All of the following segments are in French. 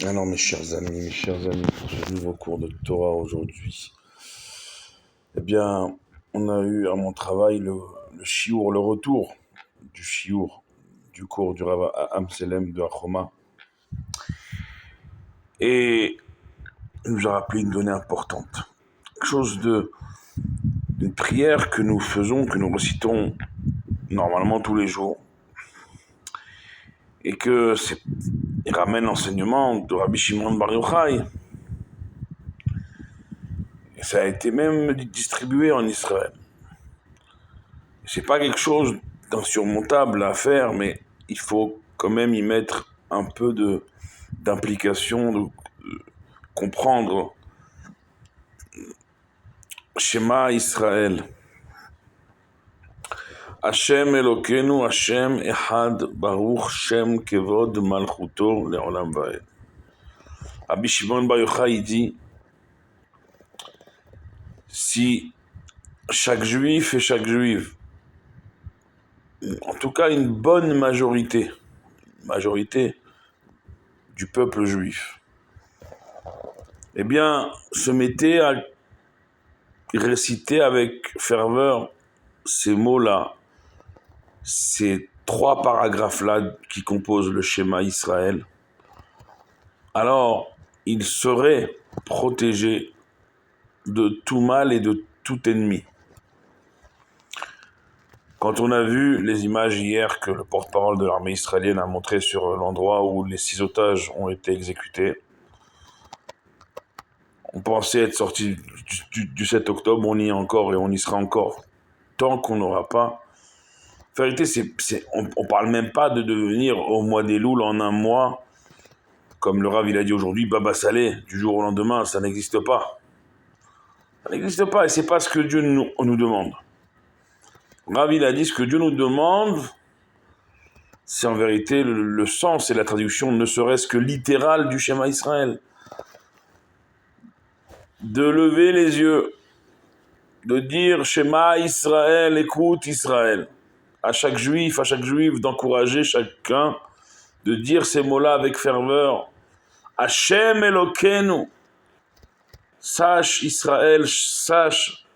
Alors mes chers amis, pour ce nouveau cours de Torah aujourd'hui, eh bien, on a eu à mon travail le chiour, le retour du chiour, du cours du Rav Amselem de Achoma. Et il nous a rappelé une donnée importante. Quelque chose d'une prière que nous faisons, que nous récitons normalement tous les jours. Et il ramène l'enseignement de Rabbi Shimon Bar Yochai. Et ça a été même distribué en Israël. C'est pas quelque chose d'insurmontable à faire, mais il faut quand même y mettre un peu d'implication, de comprendre. Shema Israël. Hashem Elokeinu, Hashem Echad, Baruch Shem Kevod Malchuto Leolam Vaed. Rabbi Shimon Bar Yochai dit, si chaque juif et chaque juive, en tout cas une bonne majorité du peuple juif, eh bien, se mettait à réciter avec ferveur ces mots-là, ces trois paragraphes-là qui composent le schéma Israël, alors il serait protégé de tout mal et de tout ennemi. Quand on a vu les images hier que le porte-parole de l'armée israélienne a montré sur l'endroit où les 6 otages ont été exécutés, on pensait être sorti du 7 octobre, on y est encore et on y sera encore tant qu'on n'aura pas. En vérité, on parle même pas de devenir au mois des Louls en un mois, comme le Rav il a dit aujourd'hui, Baba Salé, du jour au lendemain, ça n'existe pas. Ça n'existe pas et c'est pas ce que Dieu nous demande. Le Rav il a dit ce que Dieu nous demande, c'est en vérité le sens et la traduction ne serait-ce que littérale du schéma Israël. De lever les yeux, de dire schéma Israël, écoute Israël. À chaque juif, d'encourager chacun de dire ces mots-là avec ferveur. Hashem Elokeinu. Sache Israël, sache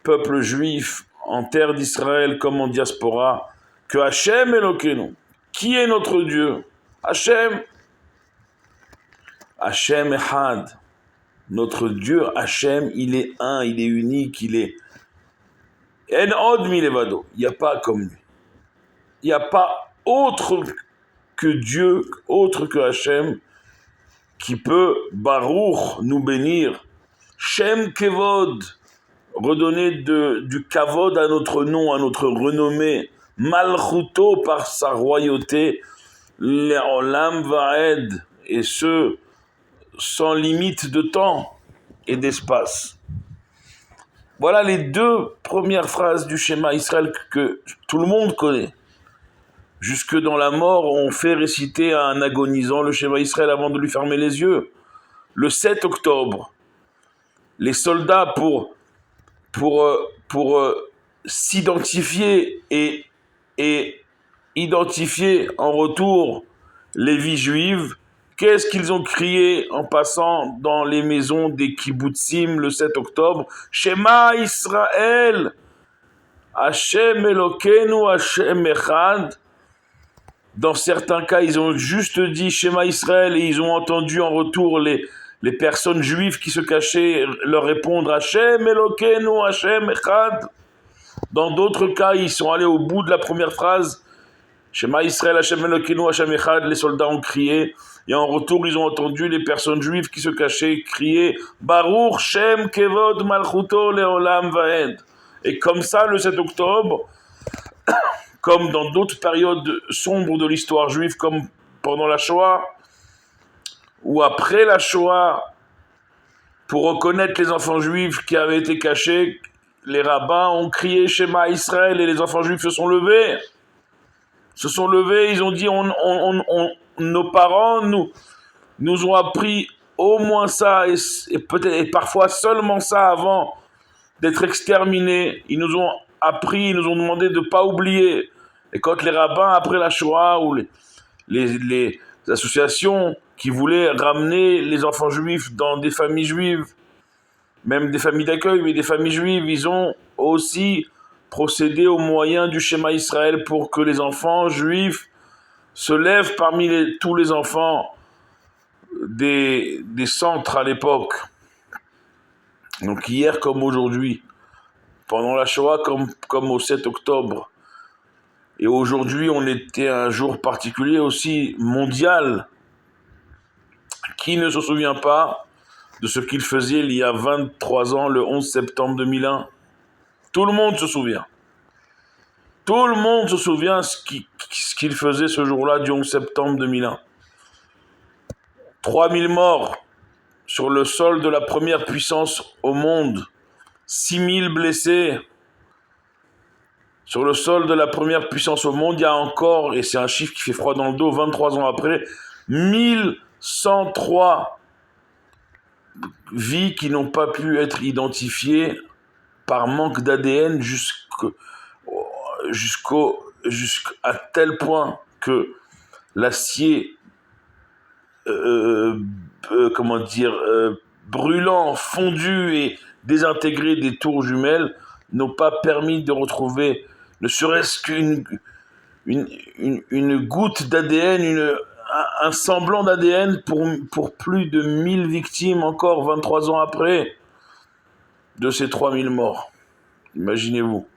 peuple juif en terre d'Israël comme en diaspora, que Hashem Elokeinu, qui est notre Dieu? Hashem Echad. Notre Dieu, Hashem, il est un, il est unique, il est En Od Milevado. Il n'y a pas comme lui. Il n'y a pas autre que Dieu, autre que Hashem, qui peut, Baruch, nous bénir, Shem Kevod, redonner du Kavod à notre nom, à notre renommée, Malchuto par sa royauté, Leolam Vaed, et ce, sans limite de temps et d'espace. Voilà les 2 premières phrases du schéma Israël que tout le monde connaît. Jusque dans la mort, on fait réciter à un agonisant le schéma Israël avant de lui fermer les yeux. Le 7 octobre, les soldats, pour s'identifier et identifier en retour les vies juives, qu'est-ce qu'ils ont crié en passant dans les maisons des kibbutzim le 7 octobre? Shema Israël, Hashem Elokeinu, Hashem Echad. Dans certains cas, ils ont juste dit Shema Israël et ils ont entendu en retour les personnes juives qui se cachaient leur répondre Hashem Elokeinu, Hashem Echad. Dans d'autres cas, ils sont allés au bout de la première phrase Shema Israël, Hashem Elokeinu, Hashem Echad. Les soldats ont crié et en retour, ils ont entendu les personnes juives qui se cachaient crier Baruch Shem Kevod Malchuto Leolam Vaed. Et comme ça, le 7 octobre, comme dans d'autres périodes sombres de l'histoire juive, comme pendant la Shoah, ou après la Shoah, pour reconnaître les enfants juifs qui avaient été cachés, les rabbins ont crié Shema Israël et les enfants juifs se sont levés. Ils ont dit, nos parents nous ont appris au moins ça, et peut-être et parfois seulement ça avant d'être exterminés. Ils nous ont appris, ils nous ont demandé de ne pas oublier. Et quand les rabbins, après la Shoah, ou les associations qui voulaient ramener les enfants juifs dans des familles juives, même des familles d'accueil, mais des familles juives. Ils ont aussi procédé aux moyens du schéma Israël pour que les enfants juifs se lèvent parmi tous les enfants des centres à l'époque. Donc hier comme aujourd'hui, pendant la Shoah comme au 7 octobre. Et aujourd'hui, on était un jour particulier aussi mondial. Qui ne se souvient pas de ce qu'il faisait il y a 23 ans, le 11 septembre 2001? Tout le monde se souvient. Tout le monde se souvient ce qu'il faisait ce jour-là du 11 septembre 2001. 3000 morts sur le sol de la première puissance au monde. 6000 blessés. Sur le sol de la première puissance au monde, il y a encore, et c'est un chiffre qui fait froid dans le dos, 23 ans après, 1103 vies qui n'ont pas pu être identifiées par manque d'ADN jusqu'à tel point que l'acier brûlant, fondu et désintégré des tours jumelles n'ont pas permis de retrouver ne serait-ce qu'une goutte d'ADN, un semblant d'ADN pour plus de 1000 victimes encore 23 ans après de ces 3000 morts. Imaginez-vous.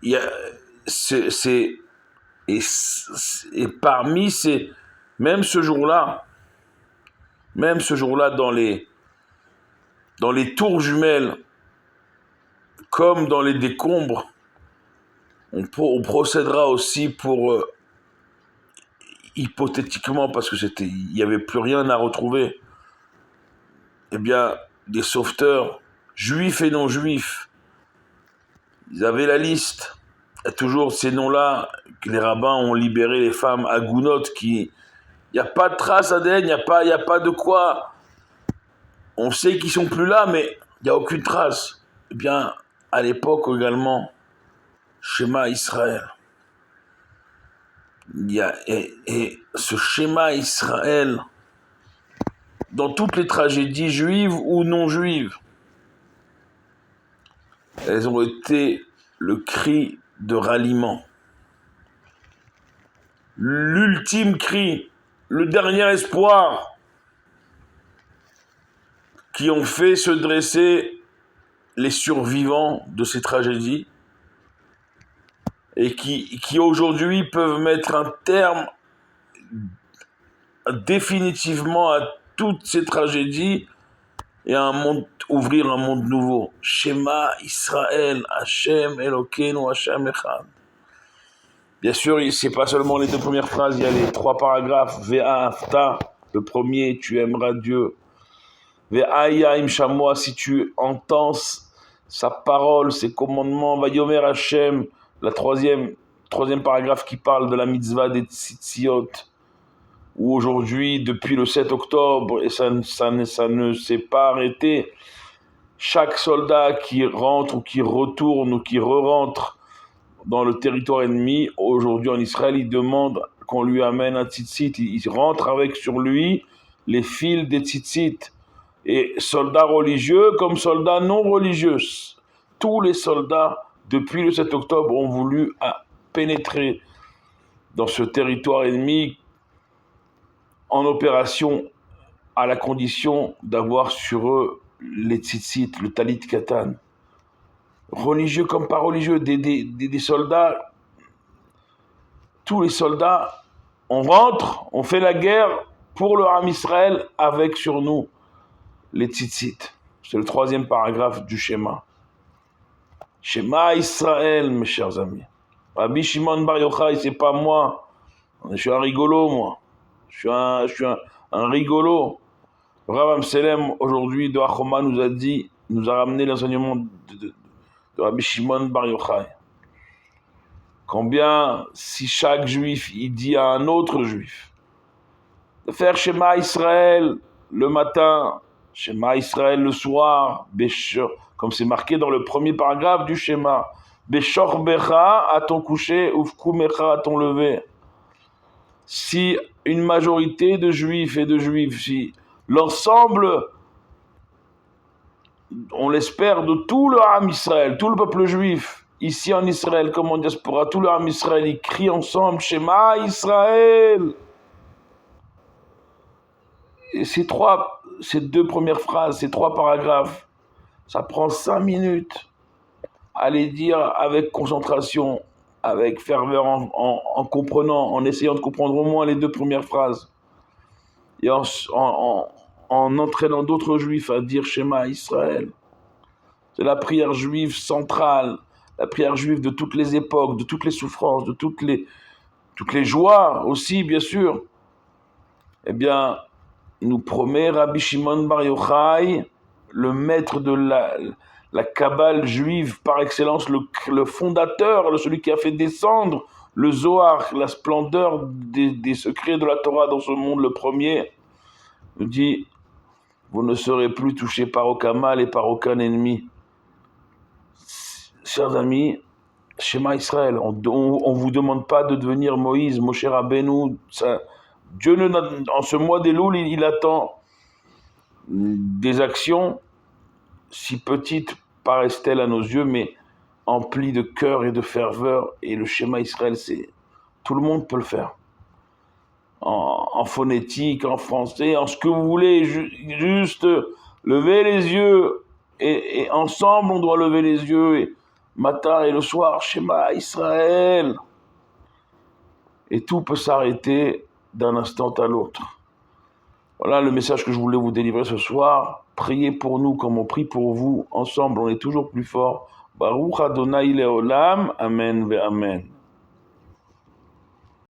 Et parmi ces... Même ce jour-là, dans les tours jumelles, comme dans les décombres, on procédera aussi pour, hypothétiquement, parce que il n'y avait plus rien à retrouver, eh bien, des sauveteurs, juifs et non juifs, ils avaient la liste. Il y a toujours ces noms-là, que les rabbins ont libéré les femmes agounotes il n'y a pas de trace ADN, il n'y a pas de quoi. On sait qu'ils sont plus là, mais il n'y a aucune trace. Eh bien, à l'époque également, schéma Israël. Et ce schéma Israël, dans toutes les tragédies juives ou non juives, elles ont été le cri de ralliement. L'ultime cri, le dernier espoir qui ont fait se dresser les survivants de ces tragédies et qui aujourd'hui peuvent mettre un terme définitivement à toutes ces tragédies et ouvrir un monde nouveau. Shema Israël, Hashem Elokeinu, Hashem Echad. Bien sûr, c'est pas seulement les deux premières phrases, il y a les 3 paragraphes. Ve'ahavta, le premier, tu aimeras Dieu. Ve'aya im shamoa, si tu entends sa parole, ses commandements. Vayomer Hashem, la troisième paragraphe qui parle de la mitzvah des tzitziot, où aujourd'hui, depuis le 7 octobre, et ça ne s'est pas arrêté, chaque soldat qui rentre ou qui retourne ou qui re-rentre dans le territoire ennemi, aujourd'hui en Israël, il demande qu'on lui amène un tzitzit. Il rentre avec sur lui les fils des tzitzit. Et soldats religieux comme soldats non religieux, tous les soldats, depuis le 7 octobre, ont voulu pénétrer dans ce territoire ennemi en opération à la condition d'avoir sur eux les tzitzit, le talit katan. Religieux comme pas religieux, des soldats, tous les soldats, on rentre, on fait la guerre pour le Ham Israël avec sur nous les tzitzit. C'est le 3e paragraphe du schéma. Schéma Israël, mes chers amis. Rabbi Shimon Bar Yochai, c'est pas moi. Je suis un rigolo, moi. Je suis un rigolo. Rav Amselem, aujourd'hui, de Achoma, nous a ramené l'enseignement de Rabbi Shimon Bar Yochai. Combien, si chaque juif, il dit à un autre juif, de faire Shema Israël le matin, Shema Israël le soir, comme c'est marqué dans le premier paragraphe du schéma, Beshor Becha à ton coucher, Ufkumecha à ton lever. si une majorité de juifs et de juifs, si l'ensemble, on l'espère, de tout le Ham Israël, tout le peuple juif, ici en Israël comme en diaspora, tout le Ham Israël, ils crient ensemble Shema Israël. Et ces deux premières phrases, ces trois paragraphes, ça prend 5 minutes à les dire avec concentration, avec ferveur, en comprenant, en essayant de comprendre au moins les deux premières phrases. Et en entraînant d'autres juifs à dire Shema Israël. C'est la prière juive centrale, la prière juive de toutes les époques, de toutes les souffrances, de toutes les joies aussi, bien sûr. Eh bien, nous promet Rabbi Shimon Bar Yochai, le maître de la Kabbale juive par excellence, le fondateur, celui qui a fait descendre le Zohar, la splendeur des secrets de la Torah dans ce monde, le premier, nous dit, vous ne serez plus touchés par aucun mal et par aucun ennemi. Chers amis, Shema Israël, on ne vous demande pas de devenir Moïse, Moshe Rabbeinu. Dieu, en ce mois d'Elul, il attend des actions si petites paraissent-elles à nos yeux, mais emplies de cœur et de ferveur. Et le Shema Israël, tout le monde peut le faire. En phonétique, en français, en ce que vous voulez, juste lever les yeux. Et ensemble, on doit lever les yeux. Et matin et le soir, Shema Israël. Et tout peut s'arrêter d'un instant à l'autre. Voilà le message que je voulais vous délivrer ce soir. Priez pour nous comme on prie pour vous. Ensemble, on est toujours plus fort. Baruch Adonai Leolam. Amen ve Amen.